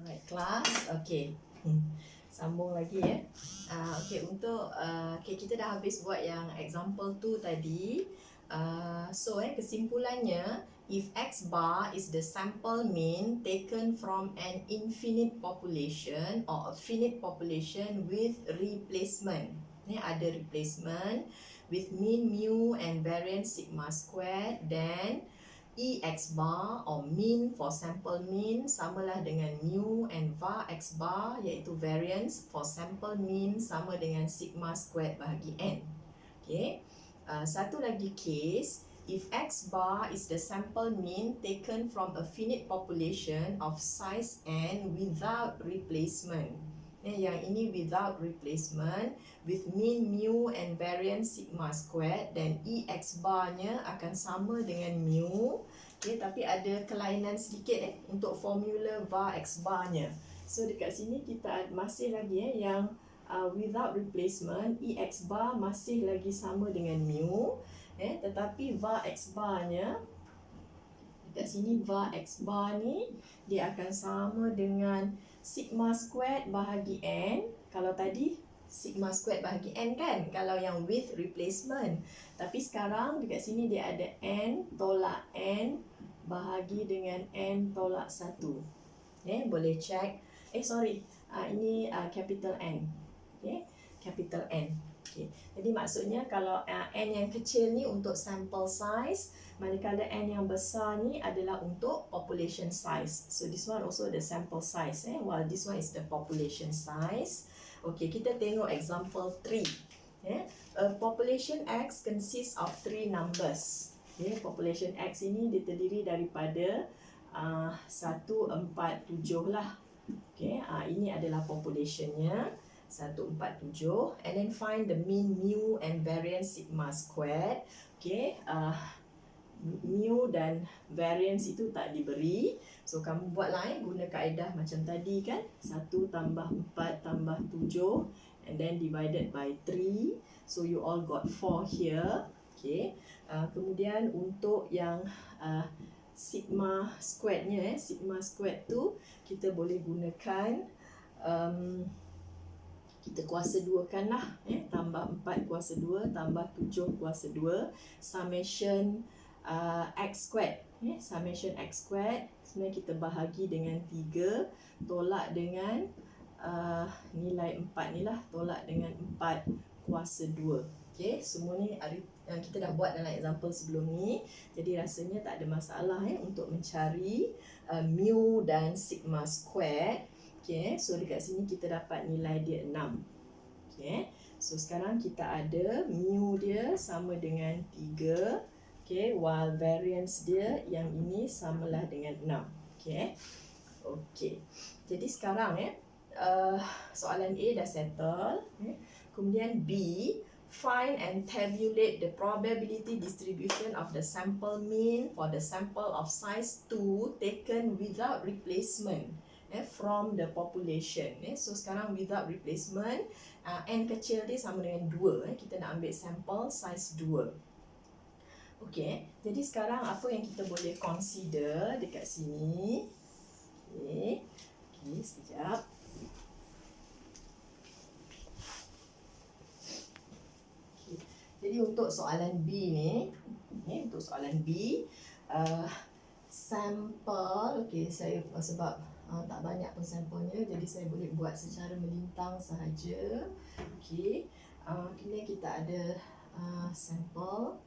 Alright, kelas. Okay. Sambung lagi ya. Okay, untuk kita dah habis buat yang example 2 tadi. Kesimpulannya, if X bar is the sample mean taken from an infinite population or a finite population with replacement. Ni ada replacement with mean mu and variance sigma squared, then Ex bar or mean for sample mean samalah dengan mu and var x bar iaitu variance for sample mean sama dengan sigma squared bahagi n. Okay. Satu lagi case, if x bar is the sample mean taken from a finite population of size n without replacement. Yang ini without replacement with mean mu and variance sigma squared, dan Ex bar-nya akan sama dengan mu. Okay, tapi ada kelainan sedikit untuk formula var X bar-nya. So dekat sini kita masih lagi yang without replacement, Ex bar masih lagi sama dengan mu. Tetapi var X bar-nya dekat sini, var X bar ni dia akan sama dengan sigma squared bahagi n. Kalau tadi sigma squared bahagi n kan, kalau yang with replacement. Tapi sekarang dekat sini dia ada n tolak n bahagi dengan n tolak 1. Boleh check. Ini capital N. Capital N. Jadi maksudnya kalau n yang kecil ni untuk sample size, manakala n yang besar ni adalah untuk population size. So this one also the sample size, while this one is the population size. Okay, kita tengok example 3. A population X consists of 3 numbers. Population X ini terdiri daripada 1, 4, 7 lah. Ini adalah populationnya 1, 4, 7, and then find the mean mu and variance sigma squared. Mu dan variance itu tak diberi, so kamu buatlah guna kaedah macam tadi kan, 1 tambah 4 tambah 7 and then divided by 3, so you all got 4 here. Kemudian untuk yang sigma squared-nya, sigma squared tu kita boleh gunakan kita kuasa 2 kan lah, tambah 4 kuasa 2 tambah 7 kuasa 2 summation x squared. Summation x squared sebenarnya kita bahagi dengan 3 tolak dengan nilai 4 ni lah, tolak dengan 4 kuasa 2. Semua ni kita dah buat dalam example sebelum ni, jadi rasanya tak ada masalah untuk mencari mu dan sigma squared. So dekat sini kita dapat nilai dia 6. So sekarang kita ada mu dia sama dengan 3, while variance dia yang ini samalah dengan 6. Jadi sekarang soalan A dah settle. Kemudian B, find and tabulate the probability distribution of the sample mean for the sample of size 2 taken without replacement from the population. So sekarang without replacement, n kecil dia sama dengan 2. Kita nak ambil sampel size 2. Jadi sekarang apa yang kita boleh consider dekat sini? Sekejap. Jadi untuk soalan B ni, untuk soalan B, sampel, saya sebab tak banyak pun sampelnya, jadi saya boleh buat secara melintang sahaja. Kemudian kita ada sampel.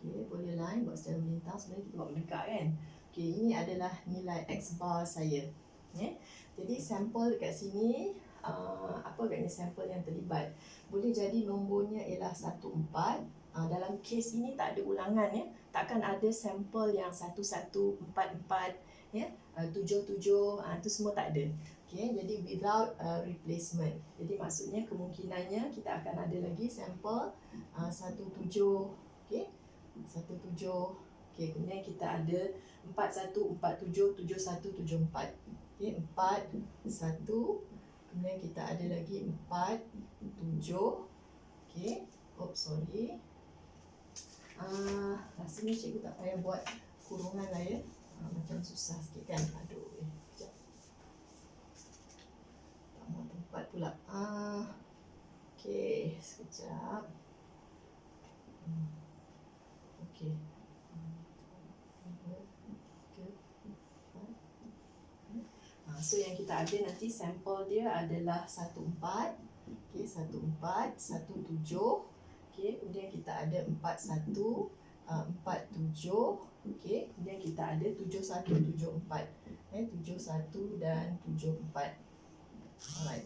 Boleh buat secara melintang, sebenarnya kita buat mendekat kan. Ini adalah nilai X bar saya. Jadi sampel dekat sini, apa agaknya sampel yang terlibat? Boleh jadi nombornya ialah 1, 4. Dalam kes ini tak ada ulangan, takkan ada sampel yang 1, 1, 4, 4, 7, 7, itu semua tak ada. Jadi without replacement. Jadi maksudnya kemungkinannya kita akan ada lagi sampel 1, 7, 1, 7. Kemudian kita ada 4, 1, 4, 7, 7, 1, 7, 4. 4, 1. Kemudian kita ada lagi 4, 7. Sorry. Rasanya cikgu tak payah buat kurungan lah macam susah sikit kan. Sekejap. Okey. So yang kita ada nanti sampel dia adalah 14, okey, 14, 17, okey, kemudian kita ada 41, 47, okey, kemudian kita ada 71, 74, 71 dan 74. Alright.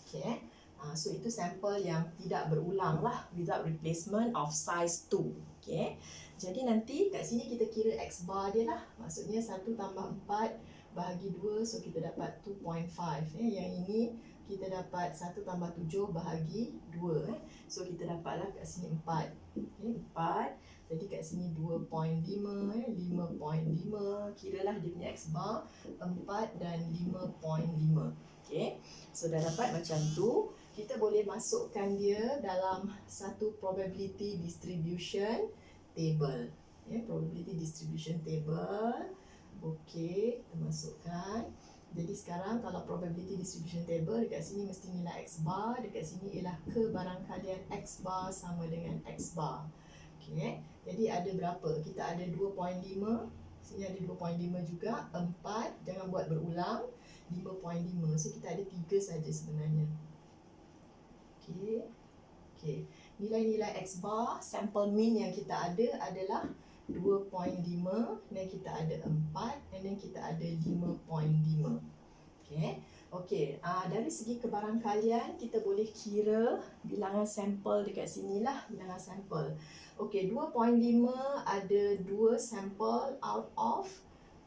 Okey. So itu sampel yang tidak berulang lah, without replacement of size 2. Okey. Jadi nanti kat sini kita kira X bar dia lah. Maksudnya 1 tambah 4 bahagi 2, so kita dapat 2.5. Yang ini kita dapat 1 tambah 7 bahagi 2. So kita dapatlah kat sini 4. Okay, 4. Jadi kat sini 2.5, 5.5. Kiralah dia punya X bar 4 dan 5.5. Okay. So dah dapat macam tu. Kita boleh masukkan dia dalam satu probability distribution table. Probability distribution table. Okey, kita masukkan. Jadi sekarang kalau probability distribution table, dekat sini mesti nilai X bar, dekat sini ialah kebarangkalian X bar sama dengan X bar. Okey, jadi ada berapa? Kita ada 2.5, sini ada 2.5 juga, 4, jangan buat berulang, 5.5. So kita ada 3 saja sebenarnya. Okey. Okey. Nilai-nilai X bar sampel mean yang kita ada adalah 2.5, dan kita ada 4, dan then kita ada 5.5. Okey. Okey, dari segi kebarangkalian kita boleh kira bilangan sampel dekat sinilah, bilangan sampel. Okey, 2.5 ada 2 sampel out of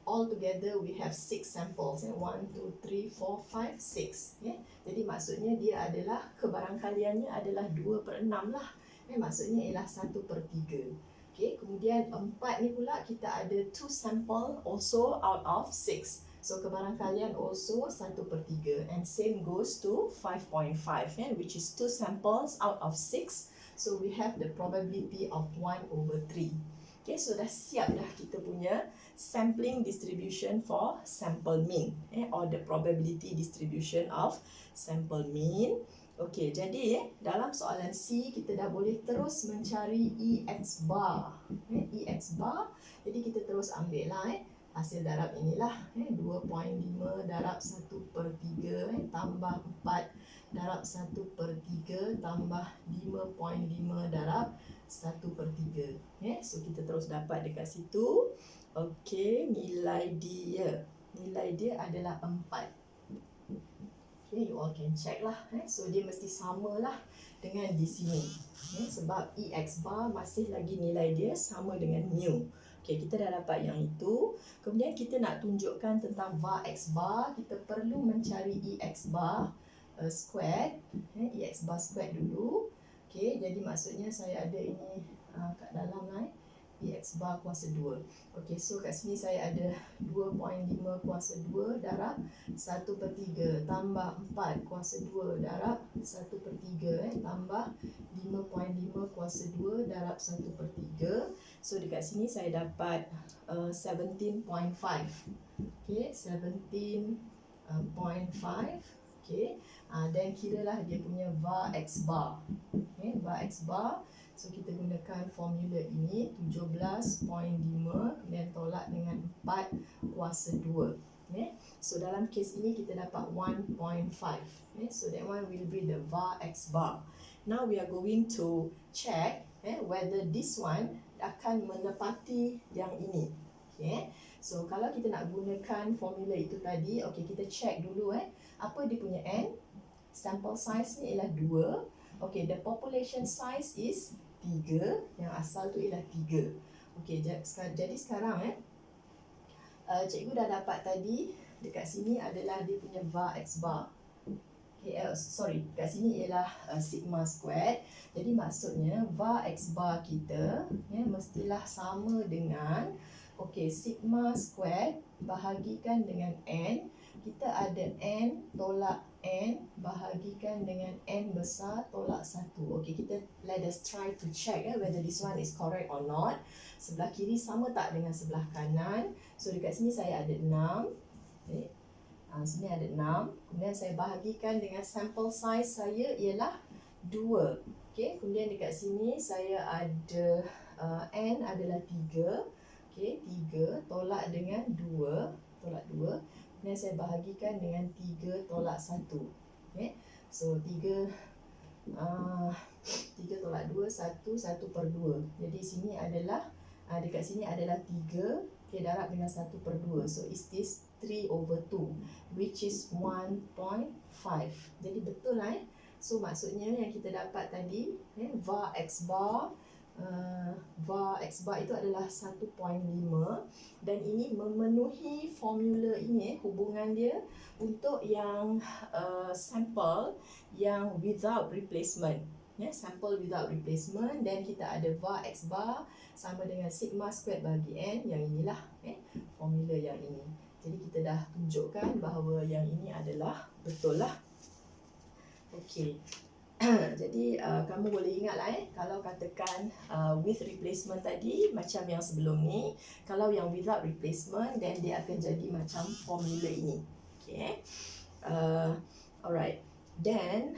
altogether we have 6 samples. 1, 2, 3, 4, 5, 6. Jadi maksudnya dia adalah kebarangkaliannya adalah 2/6 lah. Maksudnya ialah 1/3. Okay, kemudian 4 ni pula kita ada 2 sampel also out of 6. So kebarangkalian also 1/3, and same goes to 5.5, which is 2 samples out of 6. So we have the probability of 1/3. Okay, so dah siap dah kita punya sampling distribution for sample mean, or the probability distribution of sample mean. Okey, jadi dalam soalan C kita dah boleh terus mencari EX bar. EX bar, jadi kita terus ambil lah hasil darab inilah, 2.5 darab 1/3 tambah 4 darab 1/3 tambah 5.5 darab 1/3. So kita terus dapat dekat situ. Okey, nilai dia adalah 4. Okay, you all can check lah. So dia mesti sama lah dengan di sini. Sebab EX bar masih lagi nilai dia sama dengan mu. Okay, kita dah dapat yang itu. Kemudian kita nak tunjukkan tentang var X bar, kita perlu mencari EX bar squared. EX bar squared dulu. Okay, jadi maksudnya saya ada ini kat dalam lah. EX bar kuasa 2. Okey, so kat sini saya ada 2.5 kuasa 2 darab 1/3 tambah 4 kuasa 2 darab 1/3 tambah 5.5 kuasa 2 darab 1/3. So dekat sini saya dapat 17.5. Okey, 17.5. Okey, dan kiralah dia punya var X bar. Okey, var X bar. So kita gunakan formula ini 17.5 kemudian tolak dengan 4 kuasa 2. So dalam kes ini kita dapat 1.5. So that one will be the var X bar. Now we are going to check whether this one akan menepati yang ini. Okay. So kalau kita nak gunakan formula itu tadi, okay, kita check dulu apa dia punya n. Sample size ni ialah 2. Okay, the population size is 3, yang asal tu ialah 3. Okey, jadi sekarang cikgu dah dapat tadi dekat sini adalah dia punya var X bar. Okay, sorry, kat sini ialah sigma squared. Jadi maksudnya var X bar kita mestilah sama dengan sigma squared bahagikan dengan n. Kita ada n tolak n bahagikan dengan n besar tolak 1. Okey, kita let us try to check whether this one is correct or not. Sebelah kiri sama tak dengan sebelah kanan? So dekat sini saya ada 6. Okay. Sini ada 6. Kemudian saya bahagikan dengan sample size saya ialah 2. Okey, kemudian dekat sini saya ada N adalah 3. Okay, 3 tolak dengan 2. Tolak 2. Kemudian saya bahagikan dengan 3 tolak 1. Okay, so 3 tolak 2, 1 per 2. Jadi sini adalah dekat sini adalah 3, okay, darab dengan 1 per 2. So is this 3/2, which is 1.5. Jadi betul lah. So maksudnya yang kita dapat tadi, var x bar itu adalah 1.5, dan ini memenuhi formula ini, hubungan dia untuk yang sampel yang without replacement. Sampel without replacement, dan kita ada var x bar sama dengan sigma squared bagi n. Yang inilah formula yang ini. Jadi kita dah tunjukkan bahawa yang ini adalah betul lah. Okey. Jadi kamu boleh ingat lah kalau katakan with replacement tadi macam yang sebelum ni, kalau yang without replacement then dia akan jadi macam formula ini. Okay. Alright. Then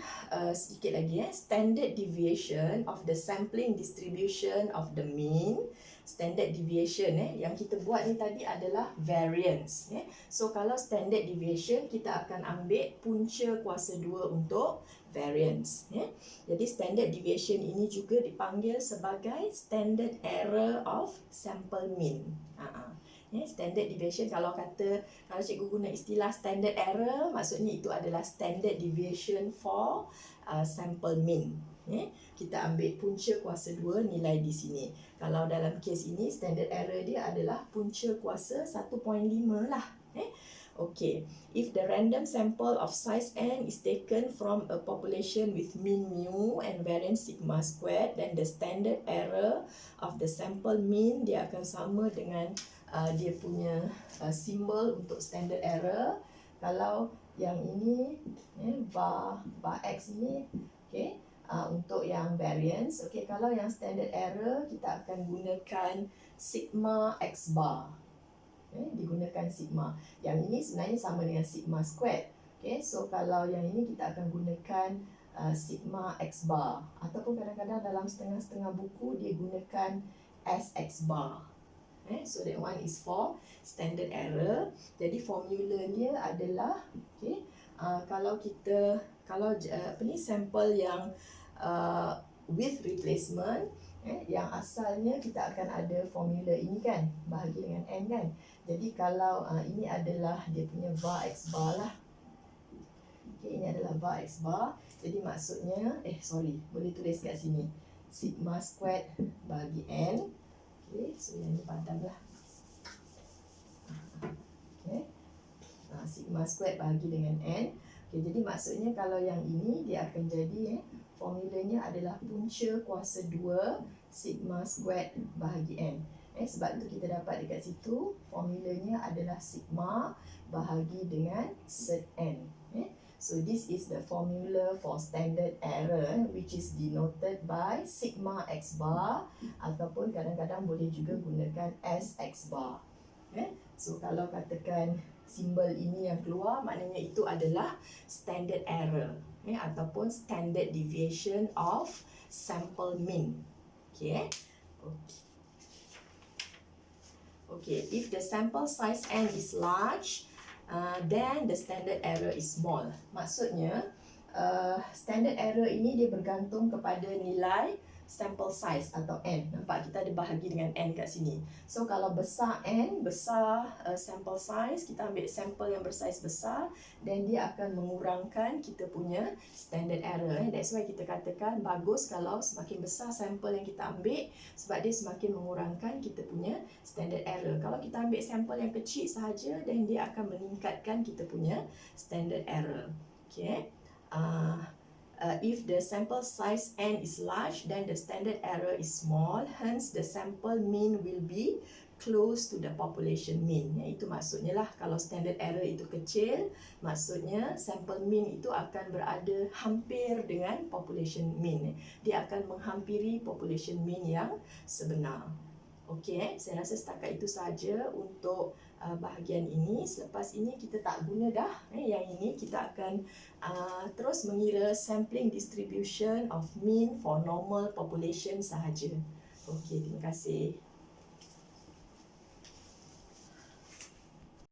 sedikit lagi standard deviation of the sampling distribution of the mean. Standard deviation yang kita buat ni tadi adalah variance. So kalau standard deviation, kita akan ambil punca kuasa 2 untuk variance. Jadi standard deviation ini juga dipanggil sebagai standard error of sample mean. Standard deviation, kalau cikgu guna istilah standard error, maksudnya itu adalah standard deviation for sample mean. Kita ambil punca kuasa 2 nilai di sini. Kalau dalam kes ini standard error dia adalah punca kuasa 1.5 lah. Okay. If the random sample of size n is taken from a population with mean mu and variance sigma squared, then the standard error of the sample mean dia akan sama dengan dia punya simbol untuk standard error. Kalau yang ini var x ini, okay, untuk yang variance. Okay, kalau yang standard error kita akan gunakan sigma x bar. Digunakan sigma. Yang ini sebenarnya sama dengan sigma squared. Okay, so kalau yang ini kita akan gunakan sigma x bar, ataupun kadang-kadang dalam setengah-setengah buku dia gunakan sx bar. So that one is for standard error. Jadi formula dia adalah, okay, kalau sampel yang with replacement, yang asalnya kita akan ada formula ini kan, bahagi dengan n kan. Jadi kalau ini adalah dia punya var x bar lah. Okay, ini adalah var x bar. Jadi maksudnya, boleh tulis kat sini, sigma squared bagi n. Okay, so yang ni padam lah. Okay, sigma squared bahagi dengan n. Okay, jadi maksudnya kalau yang ini dia akan jadi formulanya adalah punca kuasa 2 sigma squared bahagi n. Sebab tu kita dapat dekat situ formulanya adalah sigma bahagi dengan sed n. So this is the formula for standard error, which is denoted by sigma x bar, ataupun kadang-kadang boleh juga gunakan sx bar. So kalau katakan simbol ini yang keluar, maknanya itu adalah standard error, ataupun standard deviation of sample mean. Okay. Okay, if the sample size n is large, then the standard error is small. Maksudnya standard error ini dia bergantung kepada nilai sample size atau n. Nampak kita ada bahagi dengan n kat sini. So kalau besar n, besar sample size, kita ambil sampel yang bersaiz besar, dan dia akan mengurangkan kita punya standard error. That's why kita katakan bagus kalau semakin besar sampel yang kita ambil, sebab dia semakin mengurangkan kita punya standard error. Kalau kita ambil sampel yang kecil sahaja, dan dia akan meningkatkan kita punya standard error. Okay. If the sample size n is large, then the standard error is small. Hence, the sample mean will be close to the population mean. Itu maksudnya lah, kalau standard error itu kecil, maksudnya sample mean itu akan berada hampir dengan population mean. Dia akan menghampiri population mean yang sebenar. Okey, saya rasa setakat itu saja untuk bahagian ini. Selepas ini kita tak guna dah. Yang ini kita akan terus mengira sampling distribution of mean for normal population sahaja. Okey, terima kasih.